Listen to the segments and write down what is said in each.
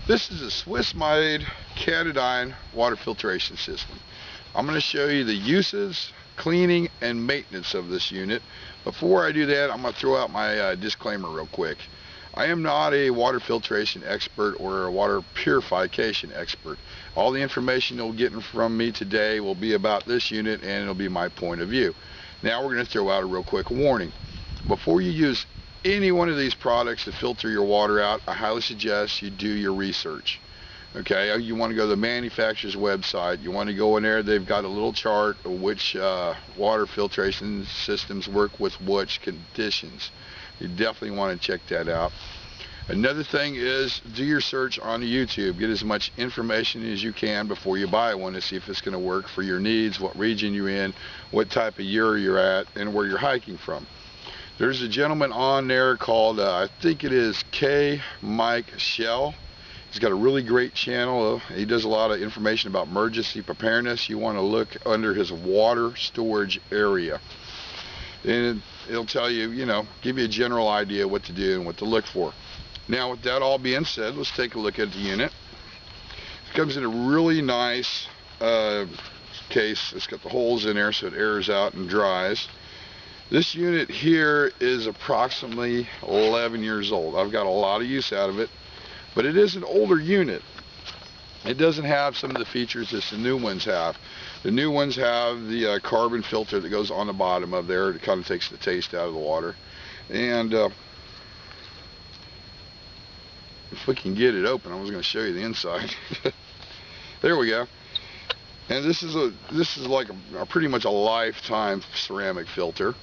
This is a Swiss-made Katadyn water filtration system. I'm going to show you the uses, cleaning, and maintenance of this unit. Before I do that, I'm going to throw out my disclaimer real quick. I am not a water filtration expert or a water purification expert. All the information you'll get from me today will be about this unit, and it'll be my point of view. Now we're going to throw out a real quick warning. Before you use any one of these products to filter your water out, I highly suggest you do your research. Okay, you want to go to the manufacturer's website. You want to go in there. They've got a little chart of which water filtration systems work with which conditions. You definitely want to check that out. Another thing is, do your search on YouTube. Get as much information as you can before you buy one to see if it's going to work for your needs, what region you're in, what type of year you're at, and where you're hiking from. There's a gentleman on there called, I think it is kmikesell. He's got a really great channel. He does a lot of information about emergency preparedness. You want to look under his water storage area. And it'll tell you, give you a general idea what to do and what to look for. Now, with that all being said, let's take a look at the unit. It comes in a really nice case. It's got the holes in there so it airs out and dries. This unit here is approximately 11 years old. I've got a lot of use out of it, but it is an older unit. It doesn't have some of the features that the new ones have. The new ones have the carbon filter that goes on the bottom of there. It kind of takes the taste out of the water. And if we can get it open, I was going to show you the inside. There we go. And this is like pretty much a lifetime ceramic filter.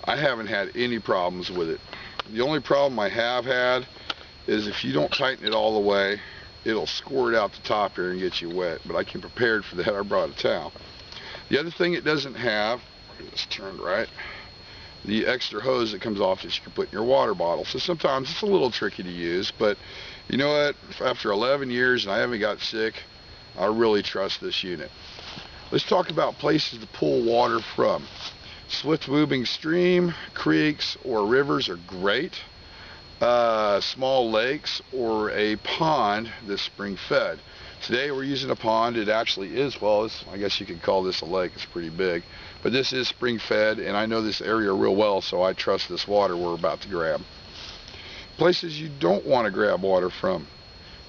I haven't had any problems with it. The only problem I have had is if you don't tighten it all the way, it'll squirt out the top here and get you wet. But I came prepared for that. I brought a towel. The other thing it doesn't have, it's turned right, the extra hose that comes off that you can put in your water bottle. So sometimes it's a little tricky to use, but you know what? After 11 years and I haven't got sick, I really trust this unit. Let's talk about places to pull water from. Swift moving stream, creeks, or rivers are great. Small lakes or a pond that's spring fed. Today we're using a pond. It actually is, well, I guess you could call this a lake. It's pretty big. But this is spring fed, and I know this area real well, so I trust this water we're about to grab. Places you don't want to grab water from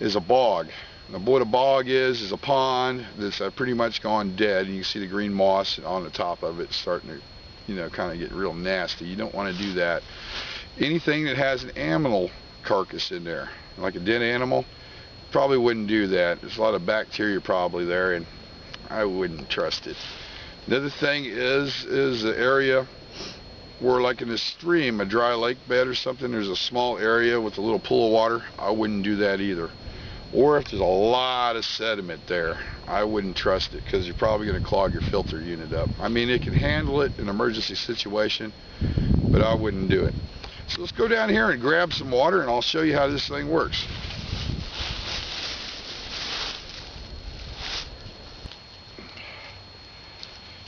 is a bog. Now, what a bog is a pond that's pretty much gone dead, and you can see the green moss on the top of it starting to, kind of get real nasty. You don't want to do that. Anything that has an animal carcass in there, like a dead animal, probably wouldn't do that. There's a lot of bacteria probably there, and I wouldn't trust it. Another thing is the area where, like in a stream, a dry lake bed or something, there's a small area with a little pool of water. I wouldn't do that either. Or if there's a lot of sediment there, I wouldn't trust it, because you're probably going to clog your filter unit up. I mean, it can handle it in an emergency situation, but I wouldn't do it. So let's go down here and grab some water, and I'll show you how this thing works.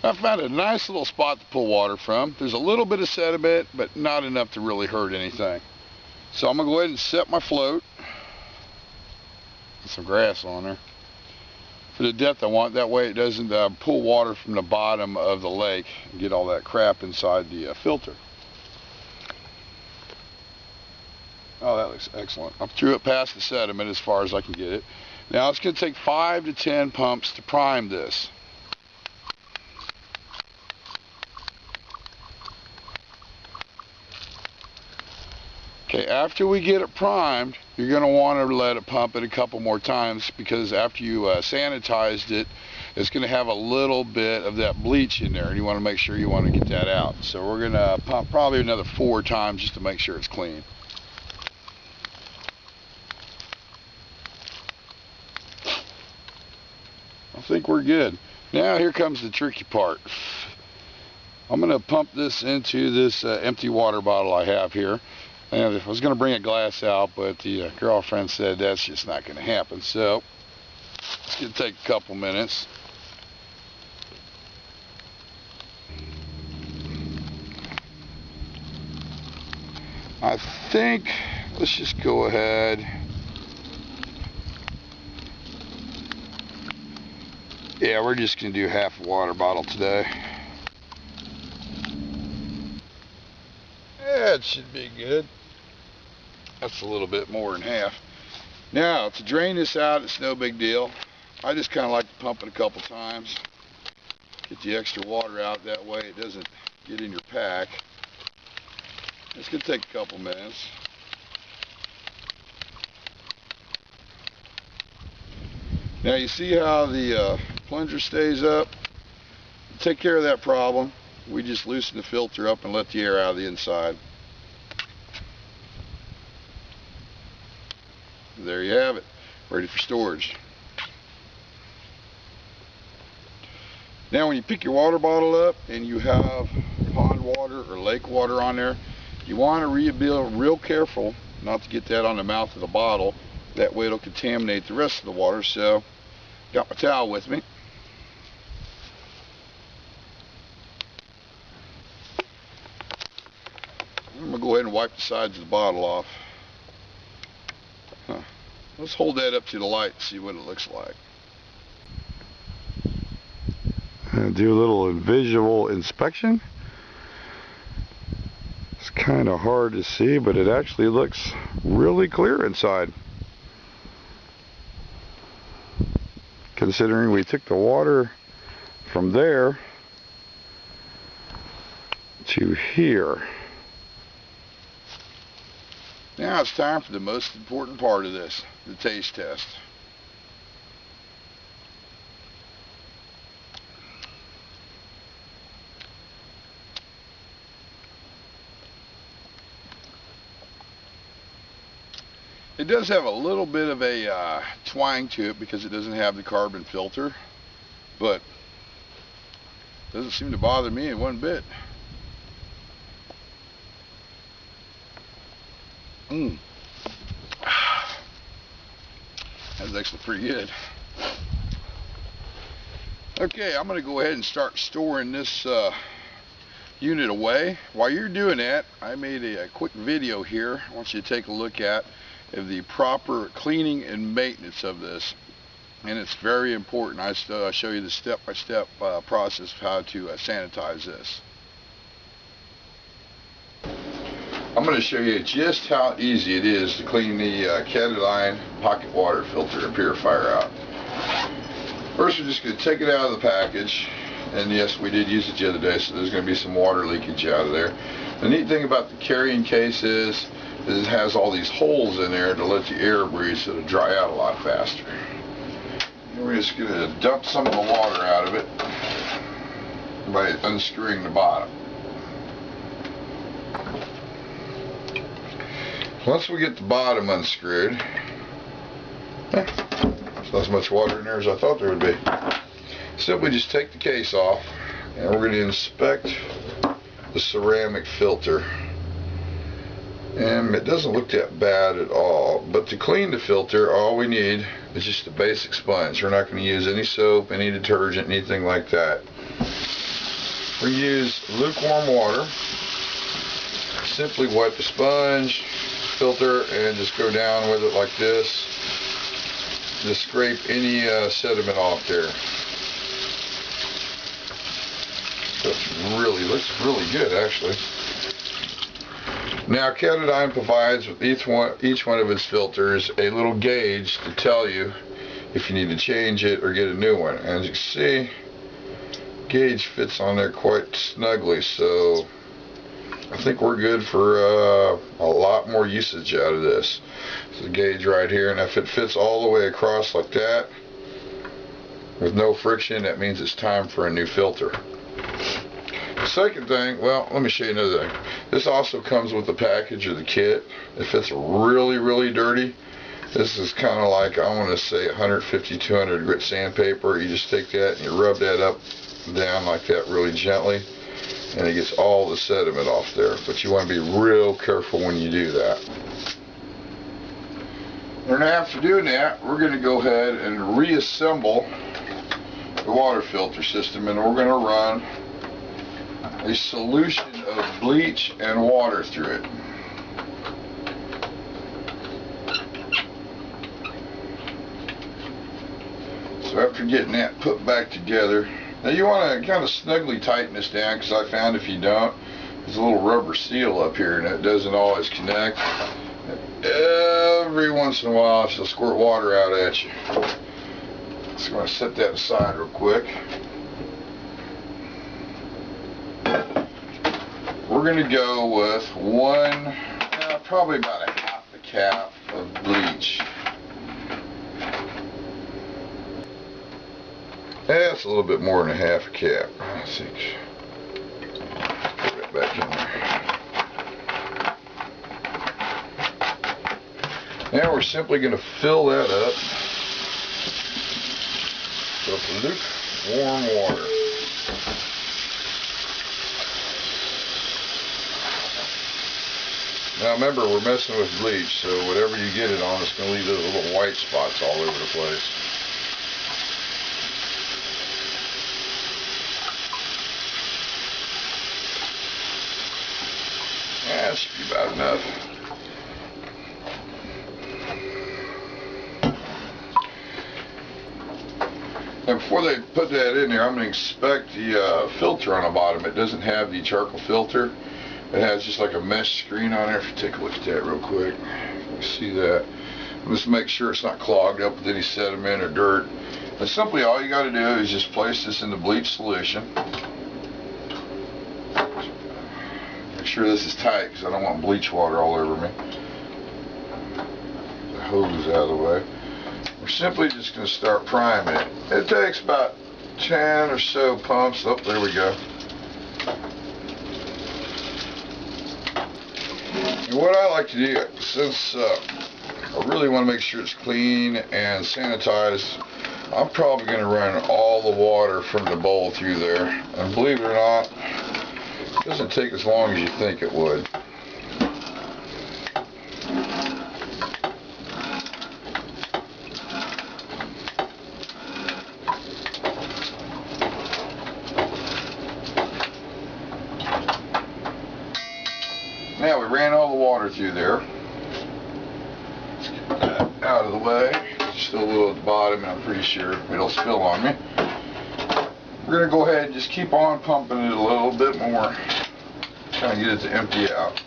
I found a nice little spot to pull water from. There's a little bit of sediment, but not enough to really hurt anything. So I'm going to go ahead and set my float. Some grass on there for the depth I want. That way it doesn't pull water from the bottom of the lake and get all that crap inside the filter. Oh, that looks excellent. I threw it past the sediment as far as I can get it. Now it's going to take 5 to 10 pumps to prime this. Okay, after we get it primed, you're going to want to let it pump it a couple more times, because after you sanitized it, it's going to have a little bit of that bleach in there, and you want to make sure you want to get that out. So we're going to pump probably another 4 times just to make sure it's clean. I think we're good. Now here comes the tricky part. I'm going to pump this into this empty water bottle I have here. And I was going to bring a glass out, but the girlfriend said that's just not going to happen. So it's going to take a couple minutes. I think let's just go ahead Yeah, we're just going to do half a water bottle today. Yeah, it should be good. That's a little bit more than half. Now, to drain this out, it's no big deal. I just kind of like to pump it a couple times. Get the extra water out, that way it doesn't get in your pack. It's going to take a couple minutes. Now you see how the plunger stays up? Take care of that problem. We just loosen the filter up and let the air out of the inside. There you have it, ready for storage. Now when you pick your water bottle up and you have pond water or lake water on there, you want to be real careful not to get that on the mouth of the bottle. That way it'll contaminate the rest of the water. So, got my towel with me. I'm going to go ahead and wipe the sides of the bottle off. Let's hold that up to the light and see what it looks like. Do a little visual inspection. It's kind of hard to see, but it actually looks really clear inside. Considering we took the water from there to here. Now it's time for the most important part of this, the taste test. It does have a little bit of a twang to it because it doesn't have the carbon filter, but it doesn't seem to bother me in one bit. That's actually pretty good. Okay, I'm going to go ahead and start storing this unit away. While you're doing that, I made a quick video here I want you to take a look at of the proper cleaning and maintenance of this, and it's very important. I show you the step-by-step process of how to sanitize this. I'm going to show you just how easy it is to clean the Katadyn pocket water filter and purifier out. First, we're just going to take it out of the package, and yes, we did use it the other day, so there's going to be some water leakage out of there. The neat thing about the carrying case is it has all these holes in there to let the air breathe, so it'll dry out a lot faster. And we're just going to dump some of the water out of it by unscrewing the bottom. Once we get the bottom unscrewed, there's not as much water in there as I thought there would be. Simply just take the case off, and we're going to inspect the ceramic filter. And it doesn't look that bad at all, but to clean the filter, all we need is just a basic sponge. We're not going to use any soap, any detergent, anything like that. We use lukewarm water. Simply wipe the sponge, filter, and just go down with it like this. Just scrape any sediment off there. Looks really good, actually. Now, Katadyn provides with each one of its filters a little gauge to tell you if you need to change it or get a new one. As you can see, gauge fits on there quite snugly, so I think we're good for a lot more usage out of this. There's a gauge right here, and if it fits all the way across like that with no friction, that means it's time for a new filter. The second thing, well, let me show you another thing. This also comes with the package or the kit. If it's really dirty, this is kind of like, I want to say 150, 200 grit sandpaper. You just take that and you rub that up down like that really gently, and it gets all the sediment off there. But you want to be real careful when you do that. And after doing that, we're going to go ahead and reassemble the water filter system, and we're going to run a solution of bleach and water through it. So So after getting that put back together, now you want to kind of snugly tighten this down, because I found if you don't, there's a little rubber seal up here and it doesn't always connect. Every once in a while she'll squirt water out at you. So I'm going to set that aside real quick. We're going to go with probably about a half a cap of bleach. That's a little bit more than a half a cap, I think. Put it back in there. Now we're simply going to fill that up with lukewarm water. Now remember, we're messing with bleach, so whatever you get it on, it's going to leave those little white spots all over the place. Yeah, that should be about enough. Now before they put that in there, I'm going to inspect the filter on the bottom. It doesn't have the charcoal filter. It has just like a mesh screen on there. If you take a look at that real quick, you see that. Just make sure it's not clogged up with any sediment or dirt. And simply all you got to do is just place this in the bleach solution. Make sure this is tight, because I don't want bleach water all over me. The hose out of the way. We're simply just going to start priming it. It takes about 10 or so pumps. Oh, there we go. And what I like to do, since I really want to make sure it's clean and sanitized, I'm probably going to run all the water from the bowl through there. And believe it or not, it doesn't take as long as you think it would. Now we ran all the water through there. Let's get that out of the way. There's still a little at the bottom, and I'm pretty sure it'll spill on me. We're going to go ahead and just keep on pumping it a little bit more. Trying to get it to empty out.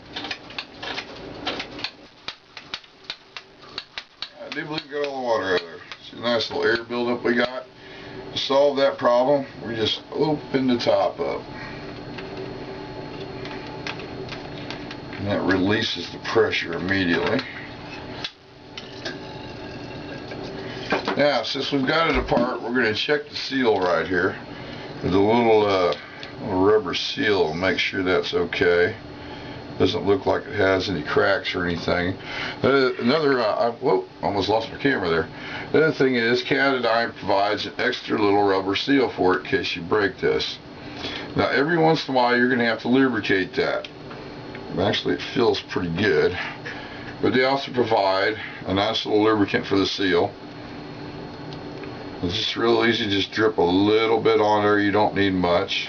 I do believe we got all the water out of there. See a nice little air buildup we got. To solve that problem, we just open the top up. And that releases the pressure immediately. Now, since we've got it apart, we're going to check the seal right here with a little rubber seal and make sure that's okay. Doesn't look like it has any cracks or anything. Whoa, almost lost my camera there. The other thing is, Katadyn provides an extra little rubber seal for it in case you break this. Now, every once in a while, you're going to have to lubricate that. Actually, it feels pretty good. But they also provide a nice little lubricant for the seal. It's just real easy. Just drip a little bit on there. You don't need much.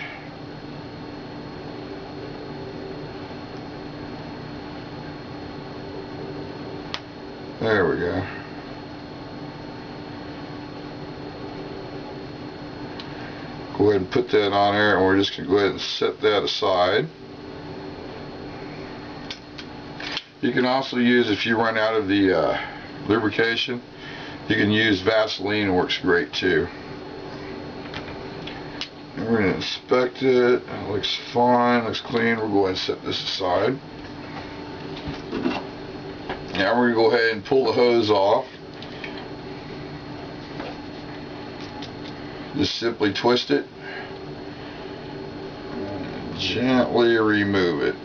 There we go. Go ahead and put that on there, and we're just going to go ahead and set that aside. You can also use, if you run out of the lubrication, you can use Vaseline. It works great too. And we're going to inspect it. It looks fine, looks clean. We'll go ahead and set this aside. Now we're going to go ahead and pull the hose off. Just simply twist it and gently remove it.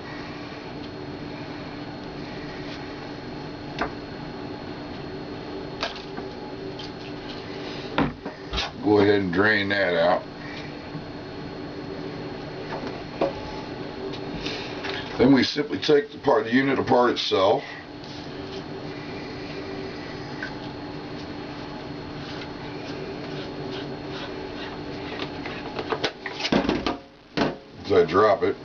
Go ahead and drain that out. Then we simply take the unit apart itself. As I drop it,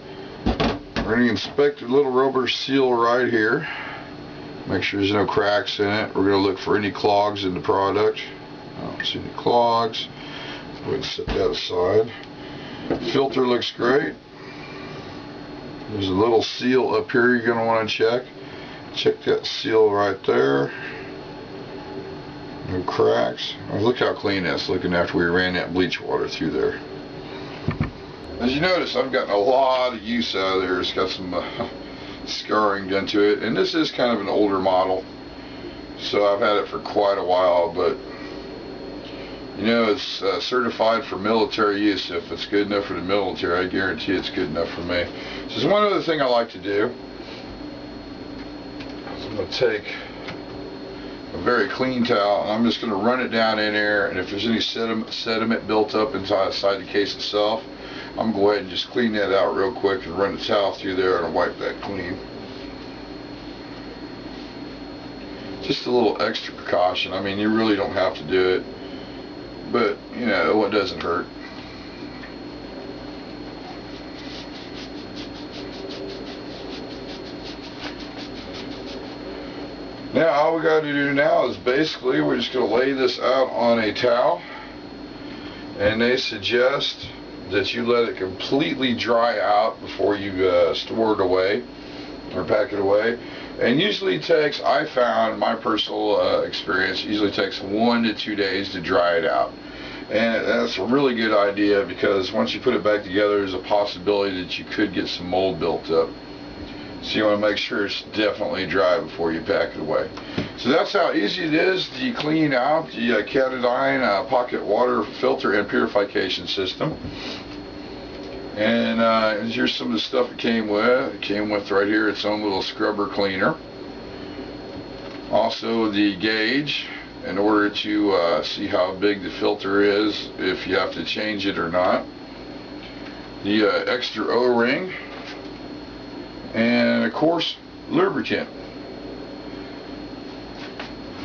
we're going to inspect the little rubber seal right here. Make sure there's no cracks in it. We're going to look for any clogs in the product. I don't see any clogs. Go ahead and set that aside. Filter looks great. There's a little seal up here you're going to want to check. Check that seal right there. No cracks. Oh, look how clean that's looking after we ran that bleach water through there. As you notice, I've gotten a lot of use out of there. It's got some scarring done to it, and this is kind of an older model, so I've had it for quite a while, but you know, it's certified for military use. If it's good enough for the military, I guarantee it's good enough for me. So there's one other thing I like to do. I'm going to take a very clean towel and I'm just going to run it down in there, and if there's any sediment built up inside the case itself, I'm going to go ahead and just clean that out real quick and run the towel through there and wipe that clean. Just a little extra precaution. I mean, you really don't have to do it, but you know, it doesn't hurt. Now all we got to do now is basically we're just going to lay this out on a towel, and they suggest that you let it completely dry out before you store it away or pack it away. And usually takes, I found, my personal experience, usually takes 1 to 2 days to dry it out. And that's a really good idea, because once you put it back together, there's a possibility that you could get some mold built up. So you want to make sure it's definitely dry before you pack it away. So that's how easy it is to clean out the Katadyn pocket water filter and purification system. And here's some of the stuff it came with. It came with right here its own little scrubber cleaner. Also the gauge in order to see how big the filter is, if you have to change it or not. The extra O-ring. And of course, lubricant.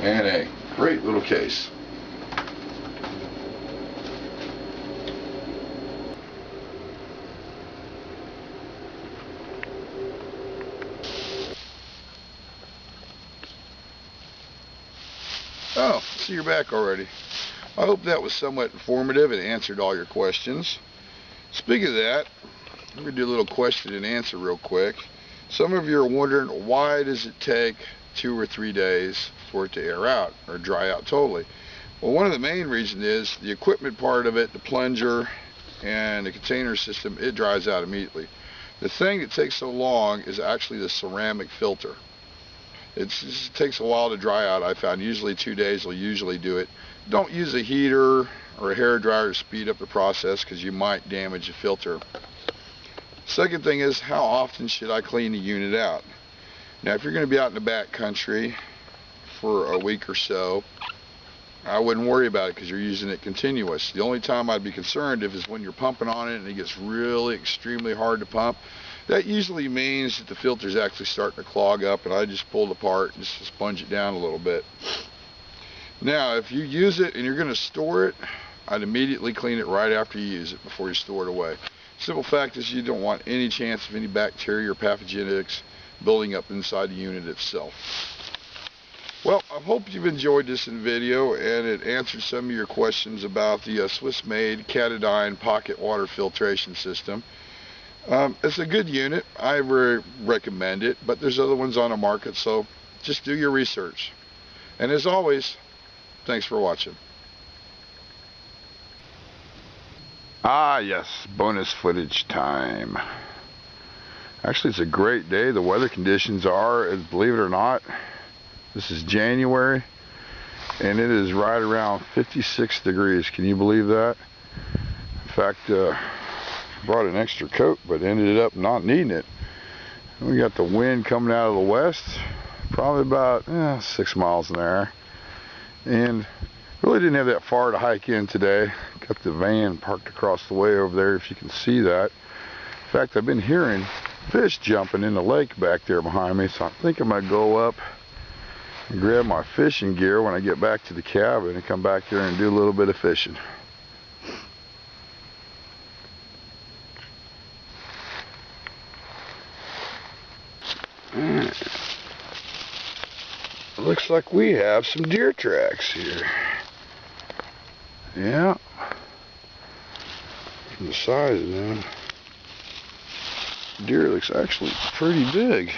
And a great little case. Oh, see, you're back already. I hope that was somewhat informative and answered all your questions. Speaking of that, I'm going to do a little question and answer real quick. Some of you are wondering, why does it take 2 or 3 days for it to air out or dry out totally? Well, one of the main reasons is the equipment part of it, the plunger and the container system, it dries out immediately. The thing that takes so long is actually the ceramic filter. It just takes a while to dry out. I found usually 2 days will usually do it. Don't use a heater or a hair dryer to speed up the process, because you might damage the filter. Second thing is, how often should I clean the unit out? Now, if you're going to be out in the back country for a week or so, I wouldn't worry about it because you're using it continuous. The only time I'd be concerned is when you're pumping on it and it gets really extremely hard to pump. That usually means that the filter's actually starting to clog up, and I just pull it apart and just sponge it down a little bit. Now, if you use it and you're going to store it, I'd immediately clean it right after you use it before you store it away. Simple fact is, you don't want any chance of any bacteria or pathogenics building up inside the unit itself. Well, I hope you've enjoyed this video and it answered some of your questions about the Swiss-made Katadyn pocket water filtration system. It's a good unit. I recommend it, but there's other ones on the market, so just do your research. And as always, thanks for watching. Ah yes, bonus footage time. Actually, it's a great day. The weather conditions are, believe it or not, this is January and it is right around 56 degrees. Can you believe that? In fact, brought an extra coat but ended up not needing it. We got the wind coming out of the west, probably about 6 miles an hour, and really didn't have that far to hike in today. Got the van parked across the way over there, if you can see that. In fact, I've been hearing fish jumping in the lake back there behind me, so I think I'm going to go up and grab my fishing gear when I get back to the cabin and come back here and do a little bit of fishing. Looks like we have some deer tracks here. Yeah. From the size, man. Deer looks actually pretty big.